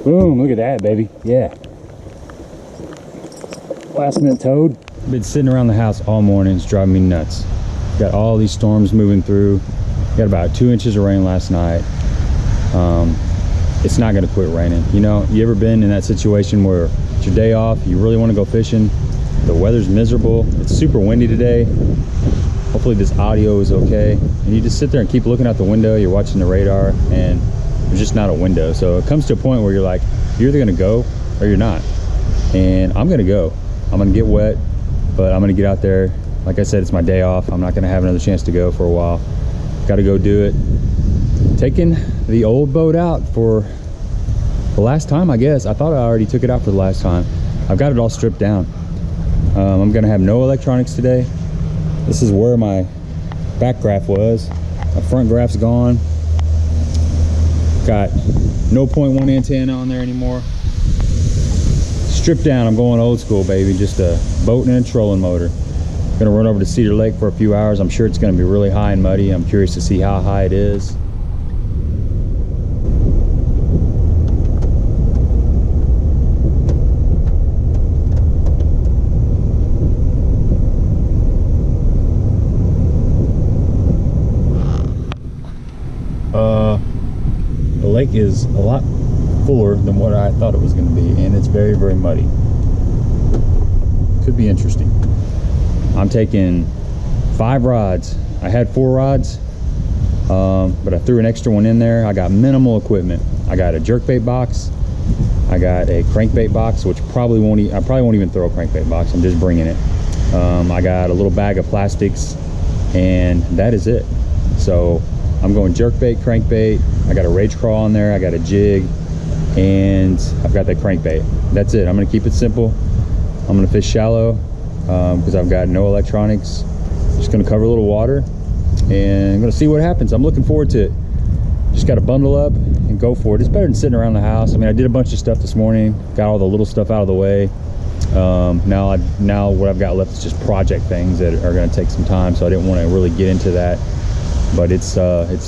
Boom, look at that, baby. Yeah. Last minute toad. Been sitting around the house all morning. It's driving me nuts. Got all these storms moving through. Got about 2 inches of rain last night. It's not gonna quit raining. You know, you ever been in that situation where it's your day off, you really wanna go fishing, the weather's miserable, it's super windy today. Hopefully this audio is okay. And you just sit there and keep looking out the window, you're watching the radar, and there's just not a window. So it comes to a point where you're like, you're either gonna go or you're not. And I'm gonna go. I'm gonna get wet, but I'm gonna get out there. Like I said, it's my day off. I'm not gonna have another chance to go for a while. Gotta go do it. Taking the old boat out for the last time, I guess. I thought I already took it out for the last time. I've got it all stripped down. I'm gonna have no electronics today. This is where my back graph was. My front graph's gone. Got no 0.1 antenna on there anymore. Stripped down. I'm going old school, baby. Just a boat and a trolling motor. Gonna run over to Cedar Lake for a few hours. I'm sure it's gonna be really high and muddy. I'm curious to see how high it is. The lake is a lot fuller than what I thought it was going to be, and it's very, very muddy. Could be interesting. I'm taking 5 rods. I had 4 rods, but I threw an extra one in there. I got minimal equipment. I got a jerkbait box. I got a crankbait box, which I probably won't even throw a crankbait box. I'm just bringing it. I got a little bag of plastics, and that is it. So I'm going jerkbait, crankbait. I got a rage crawl on there. I got a jig, and I've got that crankbait. That's it. I'm gonna keep it simple. I'm gonna fish shallow because I've got no electronics. Just gonna cover a little water, and I'm gonna see what happens. I'm looking forward to it. Just gotta bundle up and go for it. It's better than sitting around the house. I mean, I did a bunch of stuff this morning, got all the little stuff out of the way. Now what I've got left is just project things that are gonna take some time, so I didn't want to really get into that. But it's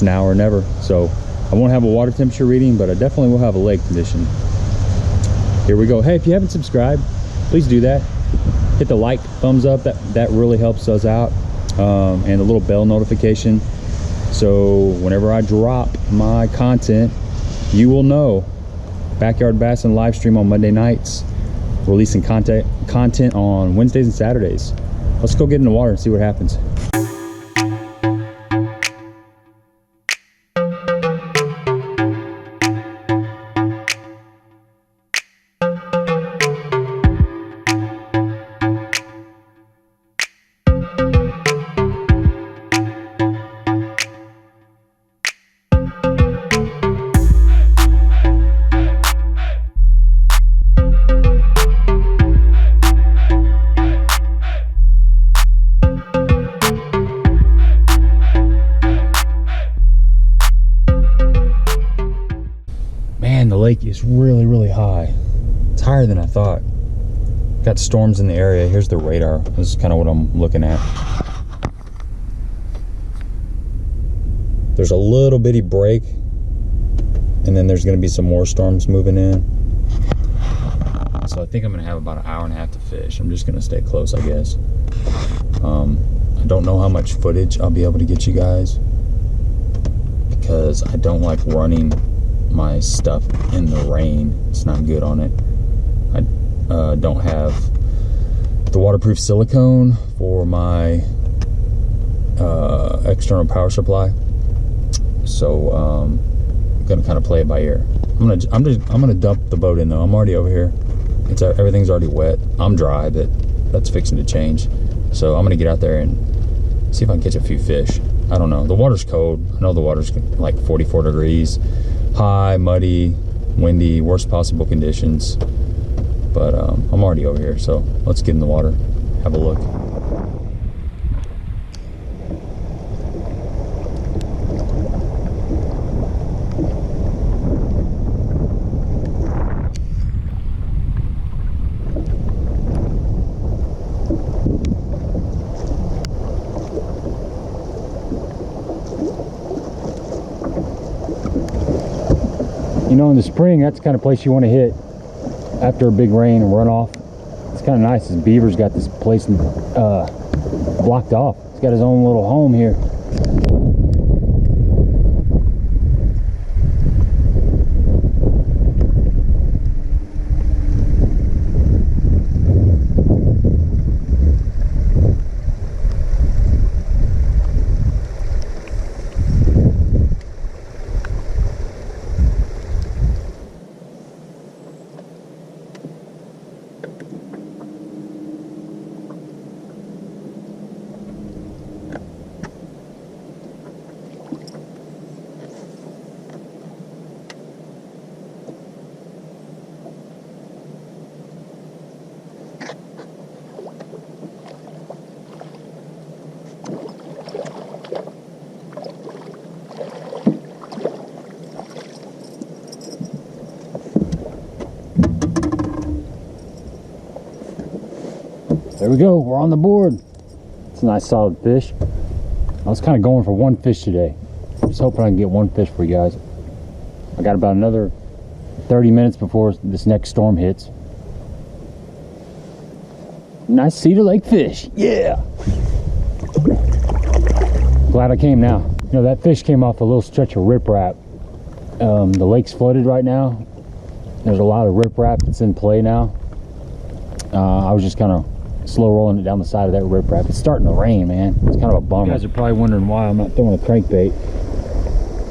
now or never. So I won't have a water temperature reading, but I definitely will have a lake condition. Here we go. Hey, if you haven't subscribed, please do that. Hit the like, thumbs up. That really helps us out. And the little bell notification. So whenever I drop my content, you will know. Backyard Bassin live stream on Monday nights. Releasing content on Wednesdays and Saturdays. Let's go get in the water and see what happens. The lake is really, really high. It's higher than I thought. Got storms in the area. Here's the radar. This is kind of what I'm looking at. There's a little bitty break, and then there's going to be some more storms moving in. So I think I'm going to have about an hour and a half to fish. I'm just going to stay close, I guess. I don't know how much footage I'll be able to get you guys, because I don't like running my stuff in the rain. It's not good on it. I don't have the waterproof silicone for my external power supply, so I'm gonna kind of play it by ear. I'm gonna dump the boat in though. I'm already over here. Everything's already wet. I'm dry, but that's fixing to change. So I'm gonna get out there and see if I can catch a few fish. I don't know. The water's cold. I know the water's like 44 degrees. High, muddy, windy, worst possible conditions. But I'm already over here, so let's get in the water, have a look. You know, in the spring, that's the kind of place you want to hit after a big rain and runoff. It's kind of nice. This beaver's got this place blocked off. He's got his own little home here. There we go, we're on the board. It's a nice solid fish. I was kind of going for one fish today. Just hoping I can get one fish for you guys. I got about another 30 minutes before this next storm hits. Nice Cedar Lake fish, yeah! Glad I came now. You know, that fish came off a little stretch of riprap. The lake's flooded right now. There's a lot of riprap that's in play now. I was just kind of slow rolling it down the side of that riprap. It's starting to rain, man. It's kind of a bummer. You guys are probably wondering why I'm not throwing a crankbait.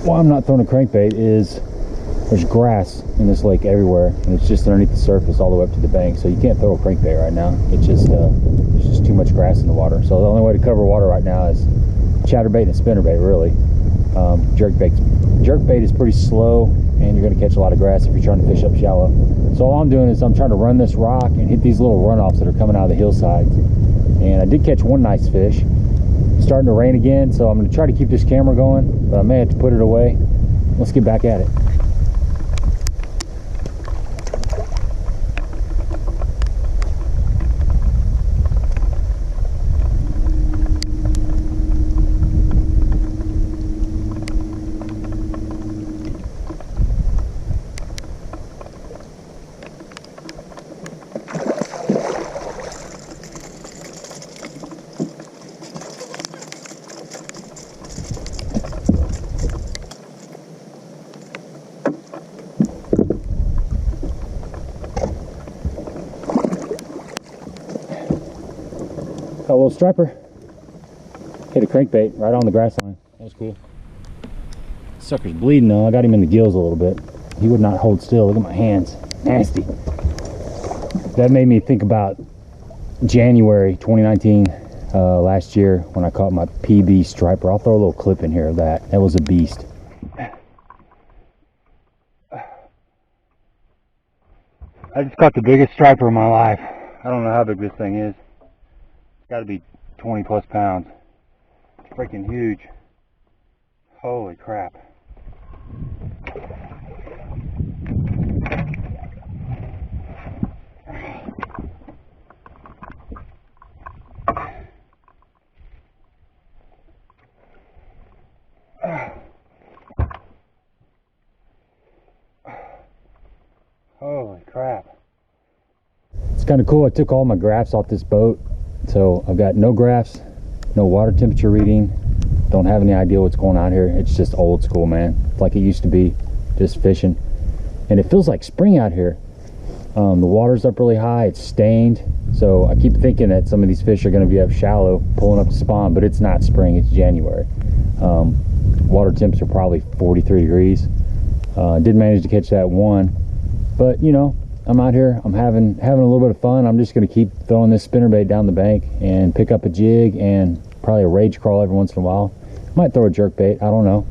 Why I'm not throwing a crankbait is there's grass in this lake everywhere, and it's just underneath the surface all the way up to the bank, so you can't throw a crankbait right now. It's just there's just too much grass in the water. So the only way to cover water right now is chatterbait and spinnerbait, really. Jerkbait is pretty slow, and you're going to catch a lot of grass if you're trying to fish up shallow. So all I'm doing is I'm trying to run this rock and hit these little runoffs that are coming out of the hillsides. And I did catch one nice fish. It's starting to rain again, so I'm going to try to keep this camera going, but I may have to put it away. Let's get back at it. A little striper, hit a crankbait right on the grass line. That was cool. Sucker's bleeding though. I got him in the gills a little bit. He would not hold still. Look at my hands, nasty. That made me think about January 2019, last year, when I caught my PB striper. I'll throw a little clip in here of that. That was a beast. I just caught the biggest striper of my life. I don't know how big this thing is. Got to be 20 plus pounds. It's freaking huge. Holy crap. Holy crap. It's kind of cool. I took all my graphs off this boat. So I've got no graphs, no water temperature reading, don't have any idea what's going on here. It's just old school, man. It's like it used to be, just fishing. And it feels like spring out here. The water's up really high, it's stained. So I keep thinking that some of these fish are gonna be up shallow, pulling up to spawn, but it's not spring, it's January. Water temps are probably 43 degrees. Did manage to catch that one, but you know, I'm out here, I'm having a little bit of fun. I'm just going to keep throwing this spinnerbait down the bank and pick up a jig and probably a rage crawl every once in a while. Might throw a jerkbait, I don't know.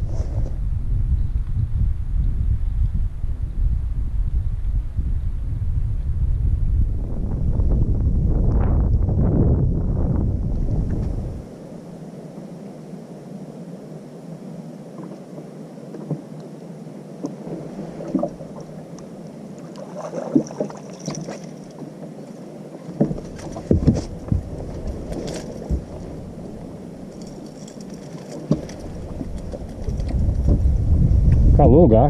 Got a little guy.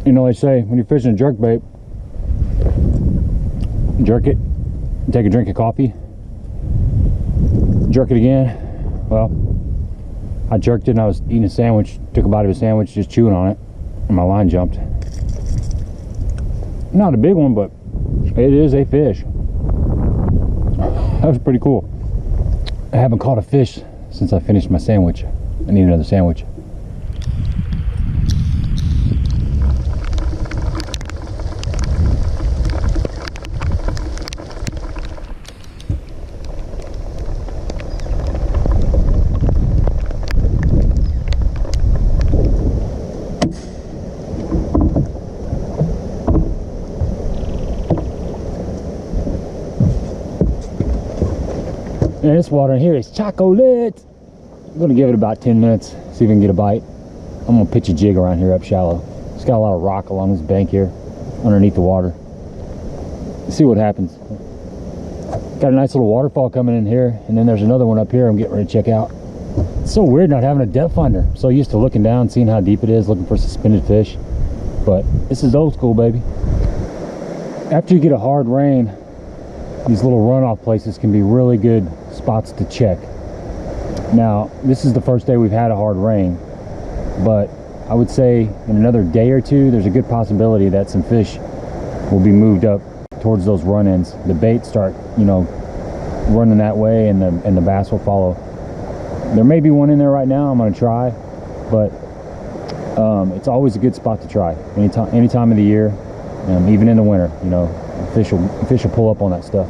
You know, they say when you're fishing a jerk bait, jerk it, take a drink of coffee, jerk it again. Well, I jerked it and I was eating a sandwich, took a bite of a sandwich, just chewing on it, and my line jumped. Not a big one, but it is a fish. That was pretty cool. I haven't caught a fish since I finished my sandwich. I need another sandwich. And this water in here is chocolate. I'm gonna give it about 10 minutes, see if we can get a bite. I'm gonna pitch a jig around here up shallow. It's got a lot of rock along this bank here, underneath the water. Let's see what happens. Got a nice little waterfall coming in here, and then there's another one up here I'm getting ready to check out. It's so weird not having a depth finder. I'm so used to looking down, seeing how deep it is, looking for suspended fish. But this is old school, baby. After you get a hard rain, these little runoff places can be really good spots to check. Now, this is the first day we've had a hard rain, but I would say in another day or two, there's a good possibility that some fish will be moved up towards those run-ins. The bait start, you know, running that way, and the bass will follow. There may be one in there right now. I'm going to try, but it's always a good spot to try any time of the year, even in the winter. You know, fish will pull up on that stuff.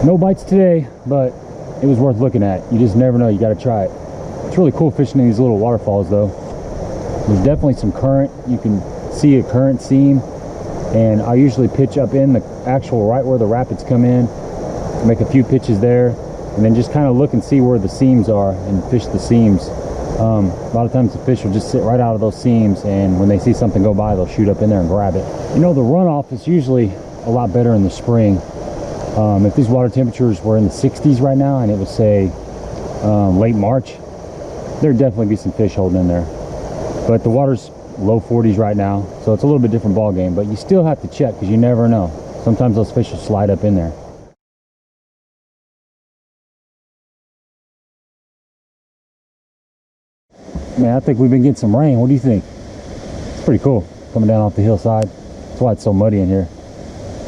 No bites today, but it was worth looking at. You just never know, you got to try it. It's really cool fishing in these little waterfalls though. There's definitely some current. You can see a current seam, and I usually pitch up in the actual right where the rapids come in, make a few pitches there, and then just kind of look and see where the seams are and fish the seams. A lot of times the fish will just sit right out of those seams, and when they see something go by, they'll shoot up in there and grab it. You know, the runoff is usually a lot better in the spring. If these water temperatures were in the 60s right now, and it was say late March, there'd definitely be some fish holding in there. But the water's low 40s right now, so it's a little bit different ball game. But you still have to check, because you never know. Sometimes those fish will slide up in there. Man, I think we've been getting some rain. What do you think? It's pretty cool coming down off the hillside. That's why it's so muddy in here.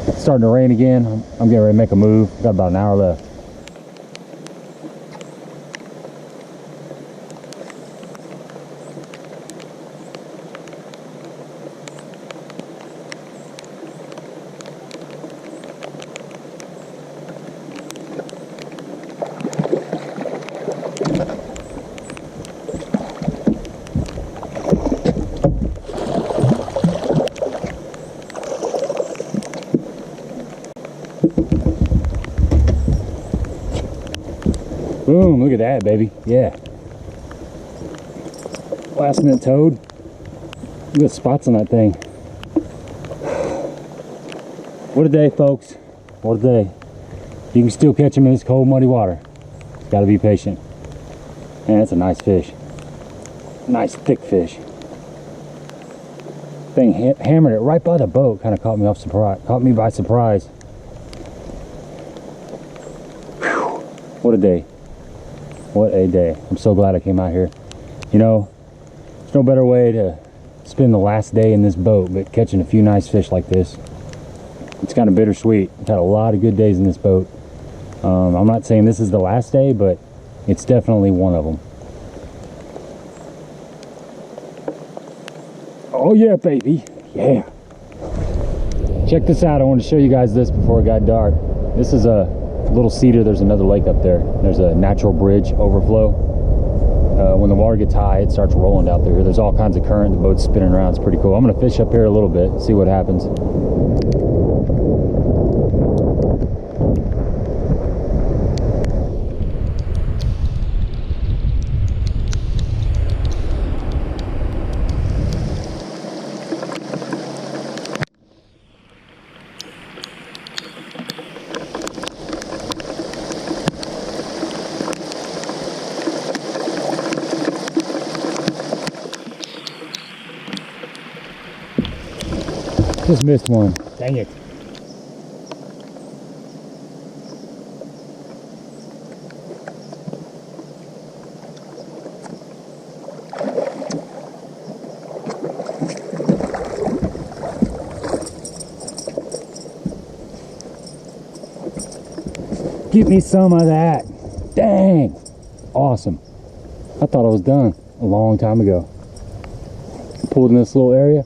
It's starting to rain again. I'm getting ready to make a move. Got about an hour left. Boom, look at that, baby. Yeah. Last minute toad. Look at the spots on that thing. What a day, folks. What a day. You can still catch them in this cold, muddy water. Gotta be patient. Man, that's a nice fish. Nice, thick fish. Thing hammered it right by the boat. Kind of caught me by surprise. Whew. What a day. What a day. I'm so glad I came out here. You know, there's no better way to spend the last day in this boat but catching a few nice fish like this. It's kind of bittersweet. I've had a lot of good days in this boat. I'm not saying this is the last day, but it's definitely one of them. Oh yeah, baby. Yeah. Check this out. I want to show you guys this before it got dark. This is a little Cedar. There's another lake up there. There's a natural bridge overflow. When the water gets high, it starts rolling out there. There's all kinds of current. The boat's spinning around. It's pretty cool. I'm going to fish up here a little bit, see what happens. Just missed one. Dang it. Give me some of that. Dang. Awesome. I thought I was done a long time ago. Pulled in this little area.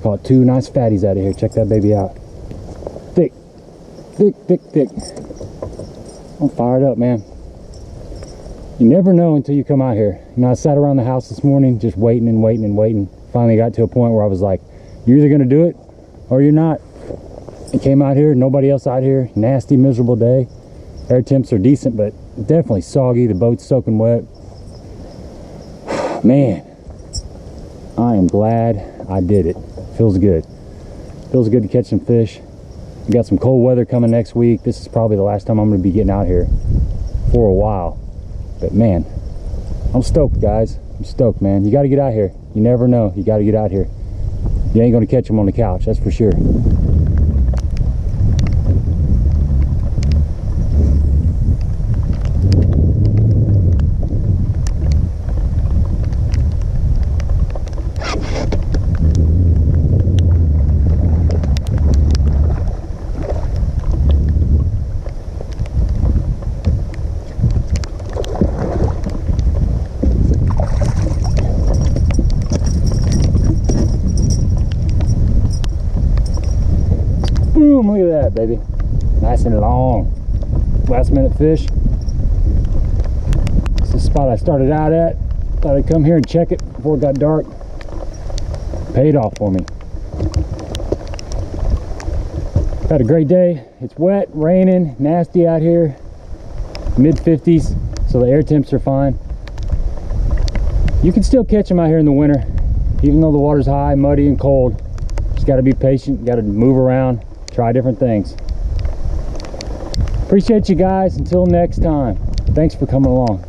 Caught two nice fatties out of here. Check that baby out. Thick, thick, thick, thick. I'm fired up, man. You never know until you come out here. You know, I sat around the house this morning just waiting and waiting and waiting. Finally got to a point where I was like, you're either gonna do it or you're not. I came out here, nobody else out here. Nasty, miserable day. Air temps are decent, but definitely soggy. The boat's soaking wet. Man, I am glad I did it. Feels good. Feels good to catch some fish. We got some cold weather coming next week. This is probably the last time I'm going to be getting out here for a while. But man, I'm stoked, guys. I'm stoked, man. You got to get out here. You never know. You got to get out here. You ain't going to catch them on the couch, that's for sure. Boom, look at that, baby. Nice and long. Last minute fish. It's the spot I started out at. Thought I'd come here and check it before it got dark. Paid off for me. Had a great day. It's wet, raining, nasty out here. Mid 50s, so the air temps are fine. You can still catch them out here in the winter, even though the water's high, muddy, and cold. Just got to be patient, got to move around, try different things. Appreciate you guys. Until next time, thanks for coming along.